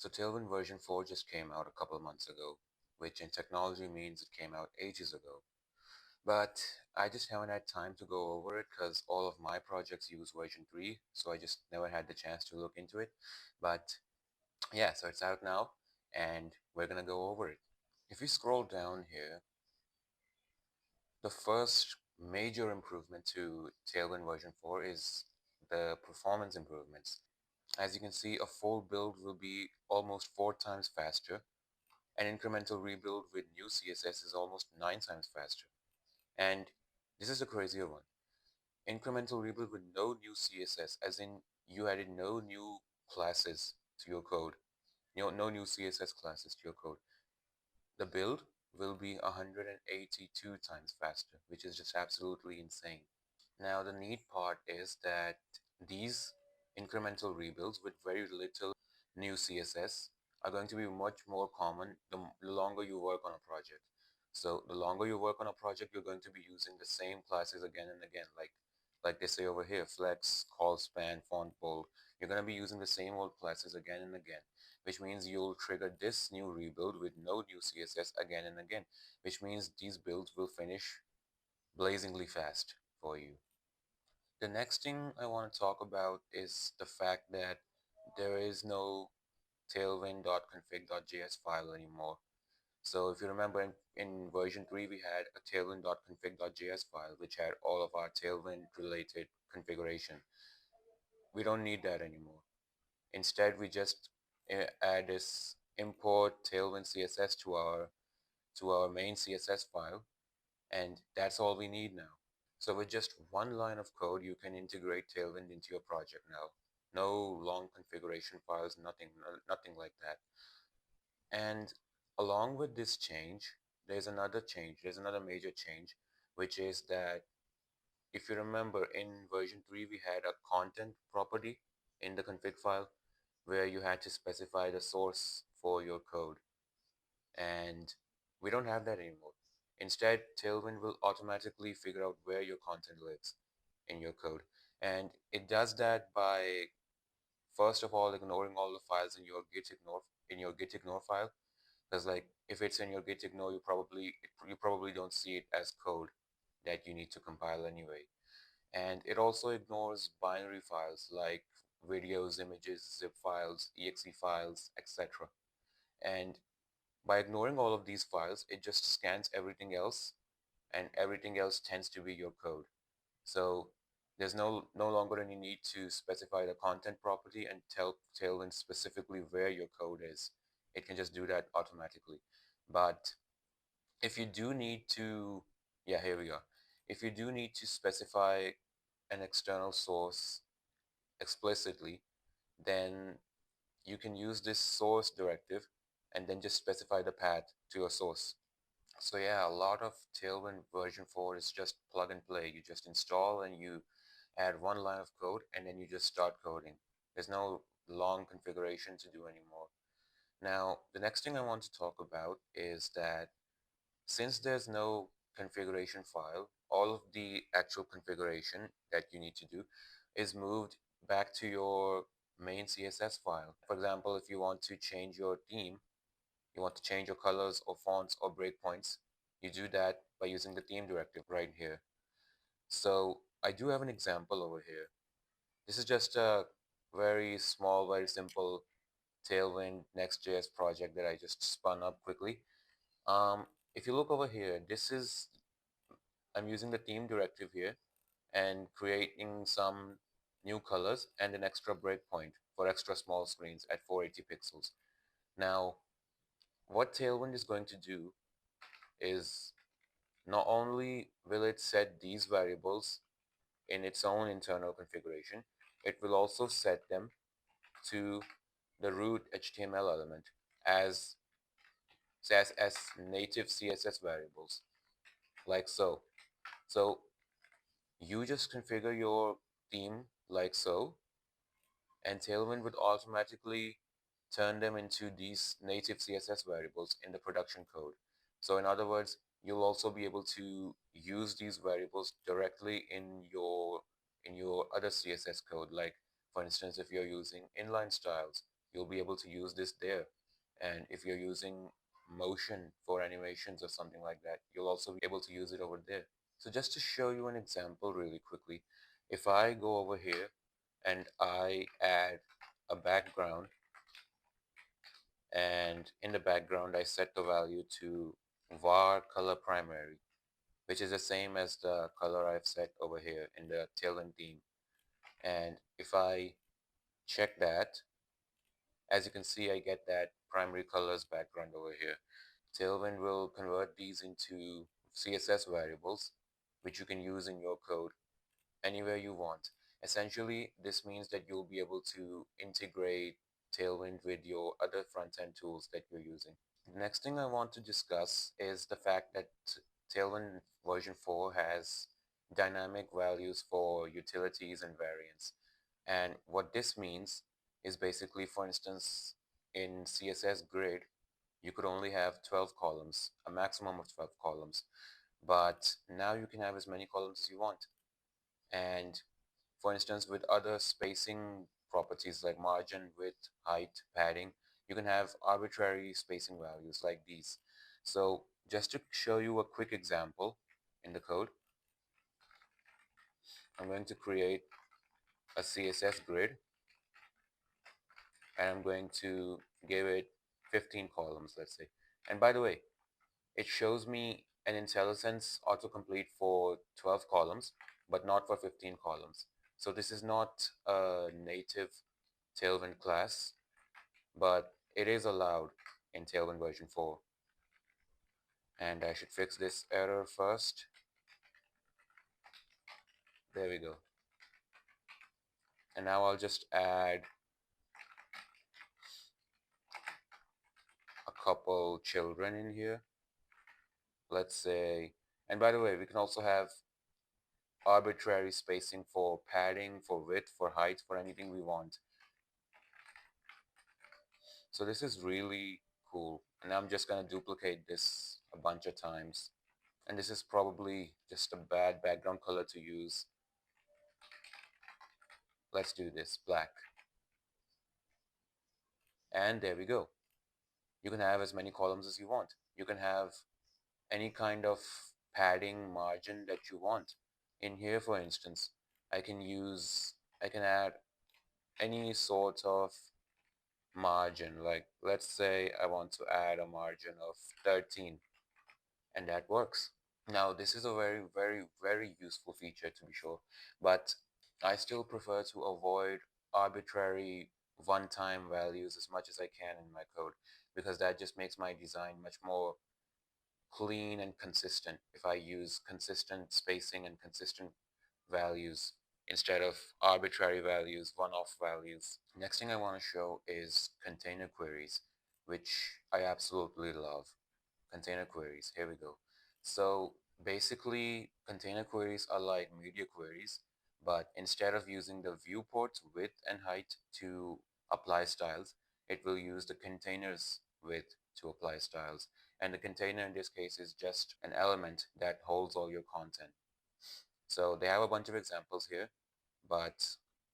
So Tailwind version 4 just came out a couple of months ago, which in technology means it came out ages ago. But I just haven't had time to go over it because all of my projects use version 3, so I just never had the chance to look into it. But yeah, so it's out now, and we're gonna go over it. If you scroll down here, the first major improvement to Tailwind version 4 is the performance improvements. As you can see, a full build will be almost 4 times faster. An incremental rebuild with new CSS is almost 9 times faster. And this is the crazier one. Incremental rebuild with no new CSS, as in you added no new classes to your code, no new CSS classes to your code. The build will be 182 times faster, which is just absolutely insane. Now, the neat part is that these incremental rebuilds with very little new CSS are going to be much more common the longer you work on a project. So the longer you work on a project, you're going to be using the same classes again and again, like they say over here, flex, call span, font bold. You're going to be using the same old classes again and again, which means you'll trigger this new rebuild with no new CSS again and again, which means these builds will finish blazingly fast for you. The next thing I want to talk about is the fact that there is no tailwind.config.js file anymore. So if you remember in version 3, we had a tailwind.config.js file, which had all of our tailwind related configuration. We don't need that anymore. Instead, we just add this import tailwind CSS to our main CSS file, and that's all we need now. So with just one line of code, you can integrate Tailwind into your project now. No long configuration files, nothing like that. And along with this change, there's another major change, which is that if you remember in version 3, we had a content property in the config file where you had to specify the source for your code. And we don't have that anymore. Instead, Tailwind will automatically figure out where your content lives in your code. And it does that by first of all ignoring all the files in your git ignore file. Because like if it's in your git ignore, you probably don't see it as code that you need to compile anyway. And it also ignores binary files like videos, images, zip files, exe files, etc. And by ignoring all of these files, it just scans everything else, and everything else tends to be your code. So there's no longer any need to specify the content property and tell Tailwind specifically where your code is. It can just do that automatically. But if you do need to, yeah, here we are. If you do need to specify an external source explicitly, then you can use this source directive and then just specify the path to your source. So yeah, a lot of Tailwind version 4 is just plug and play. You just install and you add one line of code and then you just start coding. There's no long configuration to do anymore. Now, the next thing I want to talk about is that since there's no configuration file, all of the actual configuration that you need to do is moved back to your main CSS file. For example, if you want to change your theme, you want to change your colors or fonts or breakpoints, you do that by using the theme directive right here. So I do have an example over here. This is just a very small, very simple Tailwind Next.js project that I just spun up quickly. Um, if you look over here, I'm using the theme directive here and creating some new colors and an extra breakpoint for extra small screens at 480 pixels. Now, what Tailwind is going to do is not only will it set these variables in its own internal configuration, it will also set them to the root HTML element as as native CSS variables, like so. So you just configure your theme like so, and Tailwind would automatically turn them into these native CSS variables in the production code. So in other words, you'll also be able to use these variables directly in your other CSS code. Like for instance, if you're using inline styles, you'll be able to use this there. And if you're using motion for animations or something like that, you'll also be able to use it over there. So just to show you an example really quickly, if I go over here and I add a background, and in the background I set the value to var color primary, which is the same as the color I've set over here in the Tailwind theme. And if I check that, as you can see, I get that primary colors background over here. Tailwind will convert these into CSS variables, which you can use in your code anywhere you want. Essentially, this means that you'll be able to integrate Tailwind with your other front-end tools that you're using. The next thing I want to discuss is the fact that Tailwind version 4 has dynamic values for utilities and variants. And what this means is basically, for instance, in CSS grid, you could only have 12 columns, a maximum of 12 columns. But now you can have as many columns as you want. And for instance, with other spacing properties like margin, width, height, padding, you can have arbitrary spacing values like these. So just to show you a quick example in the code, I'm going to create a CSS grid, and I'm going to give it 15 columns, let's say. And by the way, it shows me an IntelliSense autocomplete for 12 columns, but not for 15 columns. So this is not a native Tailwind class, but it is allowed in Tailwind version 4. And I should fix this error first. There we go. And now I'll just add a couple children in here. Let's say, and by the way, we can also have arbitrary spacing for padding, for width, for height, for anything we want. So this is really cool. And I'm just going to duplicate this a bunch of times. And this is probably just a bad background color to use. Let's do this, black. And there we go. You can have as many columns as you want. You can have any kind of padding margin that you want. In here, for instance, I can add any sort of margin. Like, let's say I want to add a margin of 13, and that works. Now, this is a very, very, very useful feature to be sure, but I still prefer to avoid arbitrary one-time values as much as I can in my code, because that just makes my design much more clean and consistent if I use consistent spacing and consistent values instead of arbitrary values, one-off values. Next thing I want to show is container queries, which I absolutely love. Container queries, here we go. So basically, container queries are like media queries, but instead of using the viewport's width and height to apply styles, it will use the container's width to apply styles. And the container in this case is just an element that holds all your content. So they have a bunch of examples here, but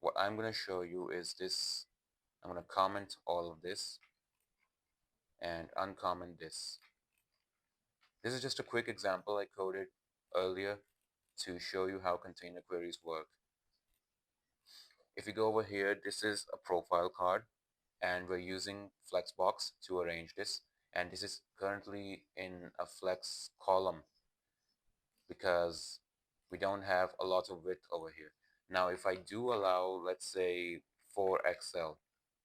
what I'm going to show you is this. I'm going to comment all of this and uncomment this. This is just a quick example I coded earlier to show you how container queries work. If you go over here, this is a profile card, and we're using Flexbox to arrange this. And this is currently in a flex column because we don't have a lot of width over here. Now, if I do allow, let's say, 4XL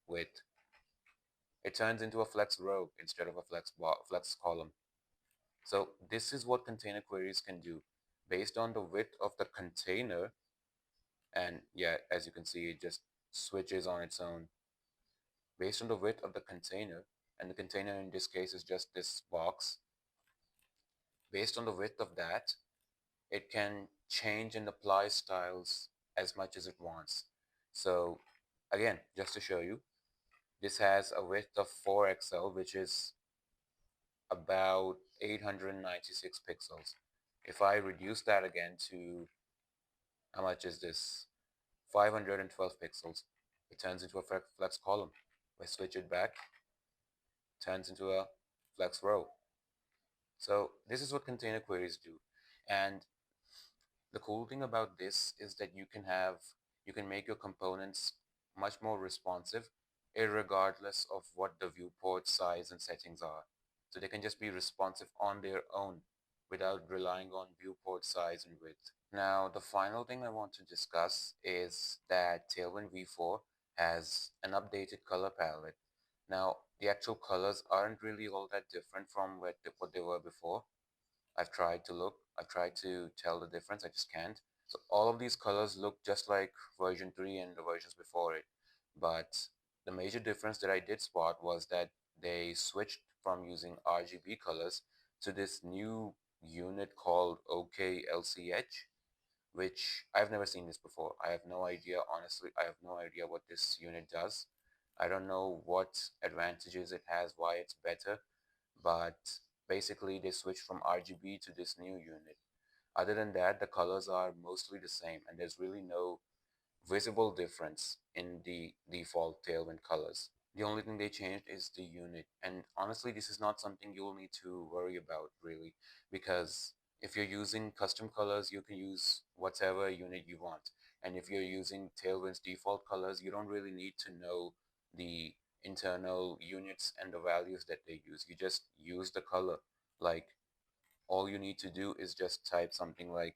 width, it turns into a flex row instead of a flex column. So this is what container queries can do. Based on the width of the container, and yeah, as you can see, it just switches on its own. Based on the width of the container, and the container in this case is just this box, based on the width of that, it can change and apply styles as much as it wants. So again, just to show you, this has a width of 4XL, which is about 896 pixels. If I reduce that again to, how much is this? 512 pixels. It turns into a flex column. If I switch it back, turns into a flex row. So this is what container queries do. And the cool thing about this is that you can make your components much more responsive, irregardless of what the viewport size and settings are. So they can just be responsive on their own without relying on viewport size and width. Now, the final thing I want to discuss is that Tailwind V4 has an updated color palette. Now, the actual colors aren't really all that different from what they were before. I've tried to tell the difference, I just can't. So all of these colors look just like version 3 and the versions before it. But the major difference that I did spot was that they switched from using RGB colors to this new unit called OKLCH, which I've never seen this before. I have no idea, honestly, I have no idea what this unit does. I don't know what advantages it has, why it's better, but basically they switched from RGB to this new unit. Other than that, the colors are mostly the same, and there's really no visible difference in the default Tailwind colors. The only thing they changed is the unit, and honestly, this is not something you'll need to worry about really, because if you're using custom colors, you can use whatever unit you want. And if you're using Tailwind's default colors, you don't really need to know the internal units and the values that they use. You just use the color. Like, all you need to do is just type something like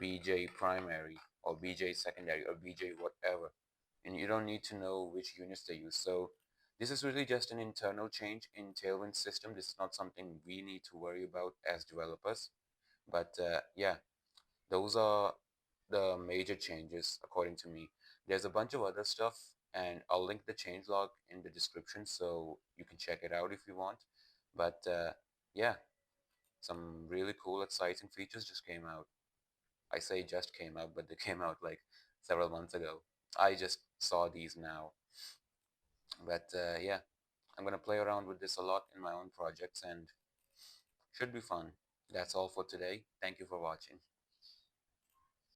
BJ primary or BJ secondary or BJ whatever. And you don't need to know which units they use. So this is really just an internal change in Tailwind system. This is not something we need to worry about as developers. But yeah, those are the major changes according to me. There's a bunch of other stuff, and I'll link the changelog in the description so you can check it out if you want. But yeah, some really cool, exciting features just came out. I say just came out, but they came out like several months ago. I just saw these now. But yeah, I'm gonna play around with this a lot in my own projects and should be fun. That's all for today. Thank you for watching.